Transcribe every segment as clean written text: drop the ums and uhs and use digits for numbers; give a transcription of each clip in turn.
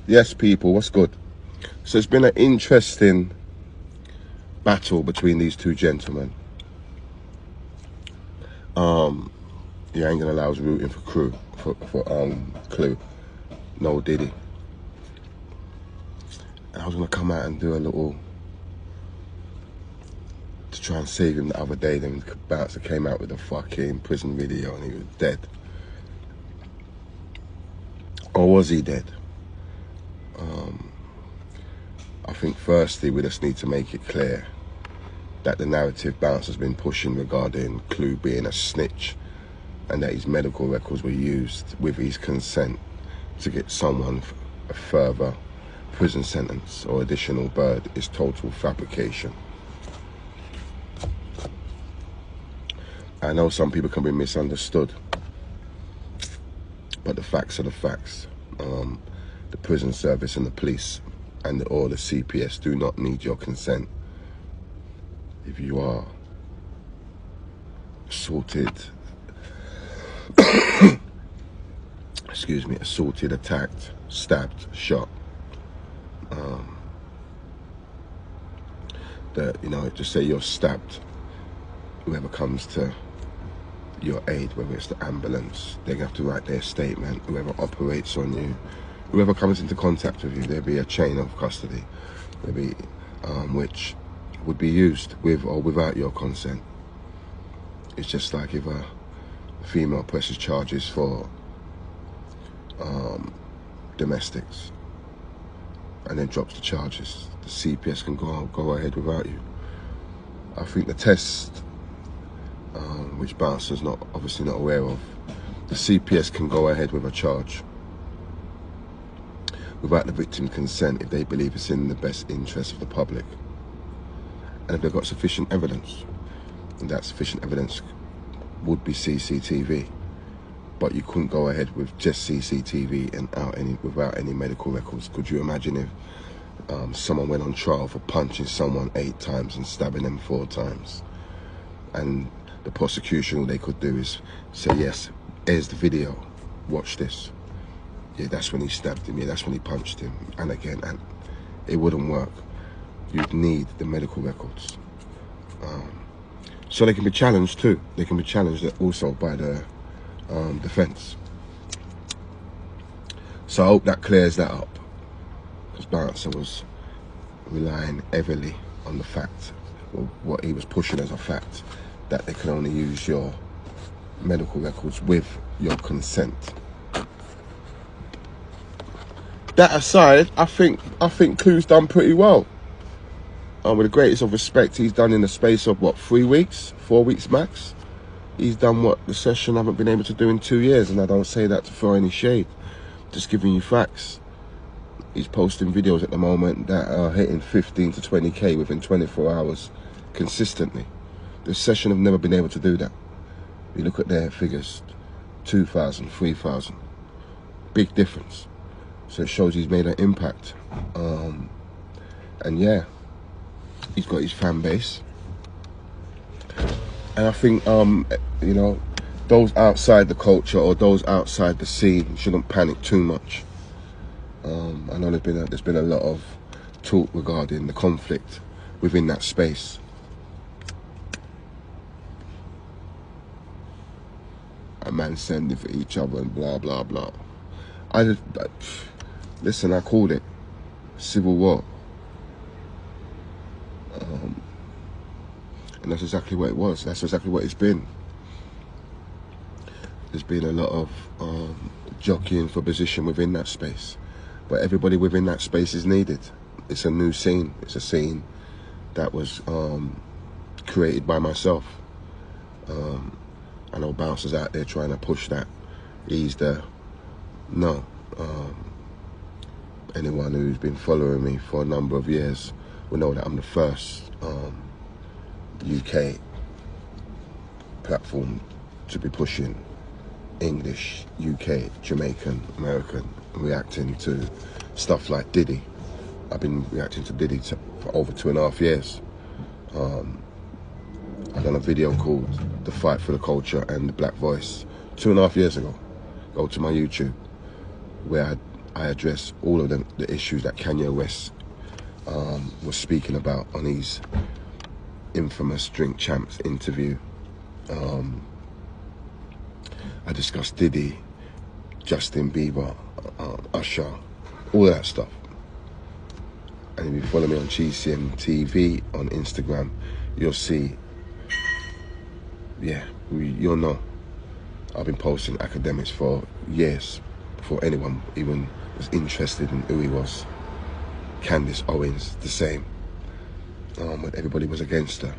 Yes, people, what's good? So it's been an interesting battle between these two gentlemen. Yeah, I ain't gonna allow us rooting for Clue. No Diddy. And I was gonna come out and do a little to try and save him the other day. Then the bouncer came out with a fucking prison video and he was dead. Or was he dead? I think firstly we just need to make it clear that the narrative Bouncer's been pushing regarding Clue being a snitch and that his medical records were used with his consent to get someone a further prison sentence or additional bird is total fabrication. I know some people can be misunderstood, but the facts are the facts. The prison service and the police and the CPS do not need your consent if you are assaulted, assaulted, attacked, stabbed, shot. Just say you're stabbed, whoever comes to your aid, whether it's the ambulance, they have to write their statement. Whoever operates on you, whoever comes into contact with you, there'll be a chain of custody, which would be used with or without your consent. It's just like if a female presses charges for domestics and then drops the charges, the CPS can go ahead without you. I think the test, which Bouncer's obviously not aware of, the CPS can go ahead with a charge without the victim's consent if they believe it's in the best interest of the public. And if they've got sufficient evidence, and that sufficient evidence would be CCTV, but you couldn't go ahead with just CCTV and without any medical records. Could you imagine if someone went on trial for punching someone 8 times and stabbing them 4 times? And the prosecution, all they could do is say, yes, here's the video, watch this. Yeah, that's when he stabbed him, yeah, that's when he punched him, and again, and it wouldn't work. You'd need the medical records. So they can be challenged too. They can be challenged also by the defense. So I hope that clears that up, because Bouncer was relying heavily on the fact, or what he was pushing as a fact, that they can only use your medical records with your consent. That aside, I think Clue's done pretty well. With the greatest of respect, he's done in the space of, what, 3 weeks? 4 weeks max? He's done what the session haven't been able to do in 2 years, and I don't say that to throw any shade. Just giving you facts. He's posting videos at the moment that are hitting 15 to 20K within 24 hours consistently. The session have never been able to do that. You look at their figures, 2,000, 3,000. Big difference. So it shows he's made an impact. And yeah, he's got his fan base. And I think, those outside the culture or those outside the scene shouldn't panic too much. I know there's been a lot of talk regarding the conflict within that space. A man sending for each other and blah, blah, blah. Listen, I called it civil war. And that's exactly what it was. That's exactly what it's been. There's been a lot of jockeying for position within that space. But everybody within that space is needed. It's a new scene. It's a scene that was created by myself. I know Bouncer's out there trying to push that. Anyone who's been following me for a number of years will know that I'm the first UK platform to be pushing English, UK, Jamaican, American, reacting to stuff like Diddy. I've been reacting to Diddy for over 2.5 years. I done a video called The Fight for the Culture and the Black Voice 2.5 years ago. Go to my YouTube. where I address all of the issues that Kanye West was speaking about on his infamous Drink Champs interview. I discussed Diddy, Justin Bieber, Usher, all of that stuff. And if you follow me on GCM TV on Instagram, you'll see, yeah, you'll know. I've been posting academics for years before anyone even was interested in who he was. Candace Owens, the same. When everybody was against her.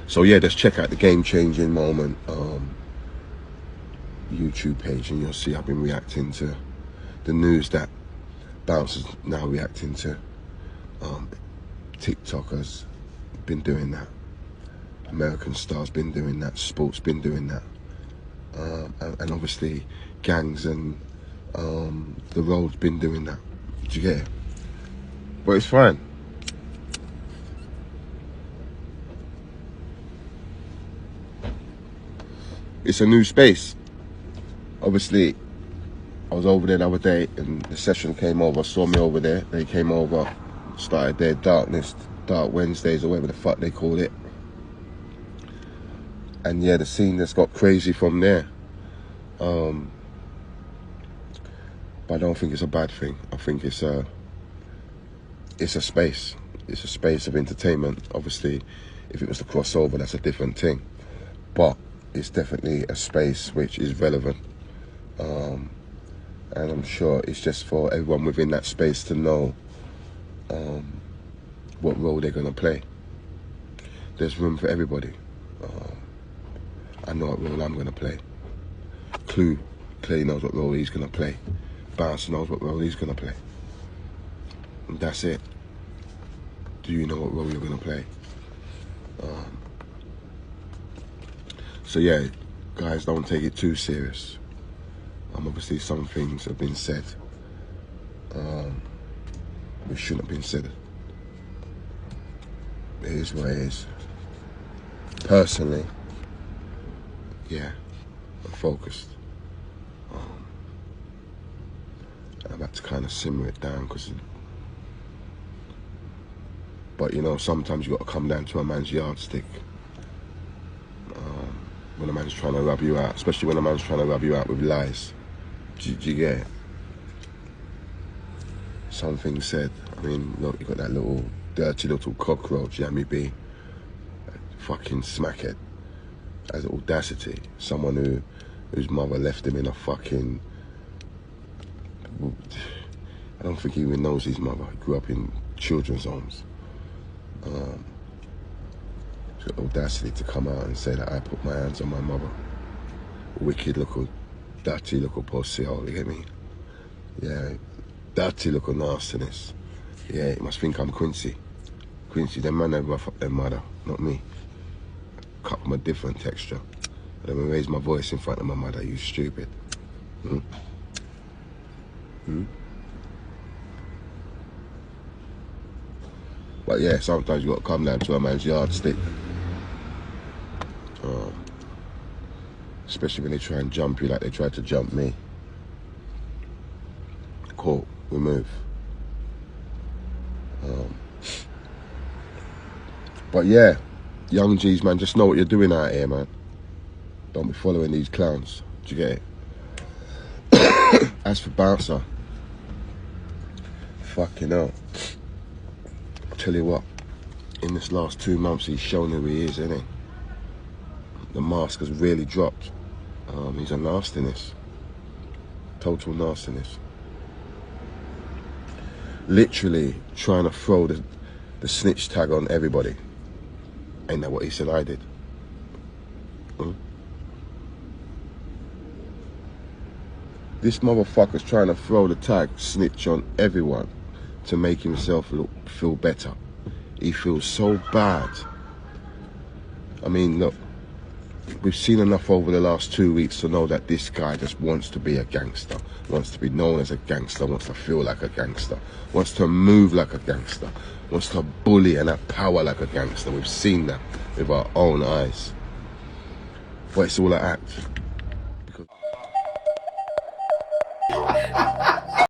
So yeah, just check out the Game Changing Moment YouTube page, and you'll see I've been reacting to the news that Bouncer's now reacting to. TikTokers been doing that. American Star's been doing that. Sports been doing that. And obviously gangs and the road's been doing that. Did you get it? But it's fine. It's a new space. Obviously, I was over there the other day and the session came over, saw me over there. They came over, started their Dark Wednesdays or whatever the fuck they call it. And yeah, the scene just got crazy from there. But I don't think it's a bad thing. I think it's a space. It's a space of entertainment. Obviously, if it was the crossover, that's a different thing. But it's definitely a space which is relevant. And I'm sure it's just for everyone within that space to know what role they're going to play. There's room for everybody. I know what role I'm going to play. Clay knows what role he's going to play. Bouncer knows what role he's going to play. And that's it. Do you know what role you're going to play? So yeah, guys, don't take it too serious. Obviously some things have been said which shouldn't have been said. It is what it is. Personally, yeah, I'm focused. I've had to kind of simmer it down but you know, sometimes you got to come down to a man's yardstick when a man's trying to rub you out, especially when a man's trying to rub you out with lies. Do you get it? Something said, I mean, look, you got that little dirty little cockroach, Yami B, fucking smackhead, has audacity. Someone whose mother left him in a fucking, I don't think he even knows his mother. He grew up in children's homes. He's got audacity to come out and say that I put my hands on my mother. Wicked little, dirty little pussy, you get me? Yeah, dirty little nastiness. Yeah, you must think I'm Quincy. Quincy, them man never fuck their mother, not me. Cut from a different texture. I don't raise my voice in front of my mother, you stupid. But yeah, sometimes you got to come down to a man's yardstick. Especially when they try and jump you like they tried to jump me. Cool, we move. But yeah, young G's, man, just know what you're doing out here, man. Don't be following these clowns. Do you get it? As for Bouncer, fucking hell. I'll tell you what, in this last 2 months, he's shown who he is, isn't he? The mask has really dropped. He's a nastiness. Total nastiness. Literally trying to throw the snitch tag on everybody. Ain't that what he said I did? This motherfucker's trying to throw the tag snitch on everyone to make himself feel better. He feels so bad. I mean, look, we've seen enough over the last 2 weeks to know that this guy just wants to be a gangster, wants to be known as a gangster, wants to feel like a gangster, wants to move like a gangster, wants to bully and have power like a gangster. We've seen that with our own eyes. But it's all an act.